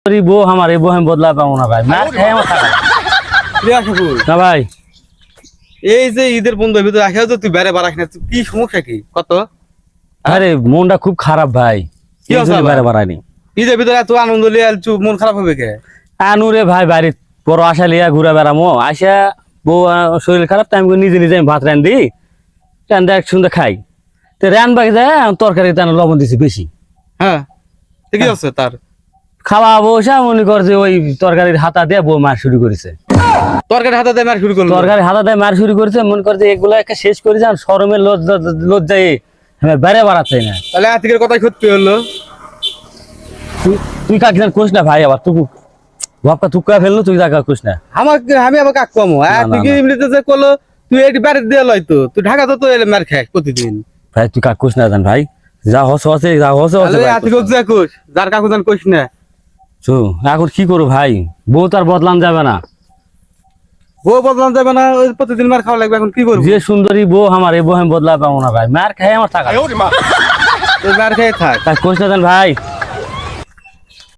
বউ আমার এই বউ আমি বদলা পাবো না ভাই, মার খেয়ে আমার থাকা না ভাই। এই যে ঈদের বন্ধুর ভিতরে আসা তো তুই বেড়ে বাড়াস না, কি সমস্যা কি কত? আরে মনটা খুব খারাপ ভাই, কি হয়েছে আবার? বাইরে বাড়ায়নি। ঈদের ভিতরে এত আনন্দ লিয়ে আলছু, মন খারাপ হবে কে? আনুরে ভাই বাড়ির বড় আশা লিয়া ঘুরে বেড়ামো, আসা বউ শরীর খারাপ তাই আমি নিজে নিজে আমি ভাত রান দিই, রান দিয়ে এক সুন্দর খাই। তো রান বাকি যায় তরকারি তার লবণ দিছি বেশি। হ্যাঁ ঠিকই আছে তার। খাওয়া বসা মনে কর যে ওই তরকারির হাতা দিয়ে বউ মার শুরু করেছে, তরকারি হাতে দিয়ে মার শুরু করলো। তরকারি হাতা দিয়ে মার শুরু করেছে, মনে কর যে এগুলো একটা শেষ করে যান শরমের লজ্জায় আমি বেড়ে বাড়াচ্ছি না। তাহলে আজকের কথাই সত্যি হলো। তুই কাকি কোস না ভাই, আবার তুই ভাবকা তুকা ফেললো, তুই টাকা কোস না। আমি আবার কাক কমো তুই কি এমনিতে যে করলো, তুই একটি বাড়িতে দিয়ে লয় তো, তুই ঢাকা তো এলে মার খাস প্রতিদিন। ভাই তুই কাক কোস না জান ভাই, যা হস হসে যা হসে হসে আজকে কোস যার কাকু জান কোস না। তো এখন কি করবো ভাই, বউ তার বদলান যাবে না, বউ বদলান যাবে না, ওই প্রতিদিন মার খাওয়া লাগবে, এখন কি করবো? যে সুন্দরী বউ আমার এই বউ আমি বদলা পাবো না ভাই, মার খাই আমার টাকা তুই মার খেয়ে থাক। কোস না জান ভাই।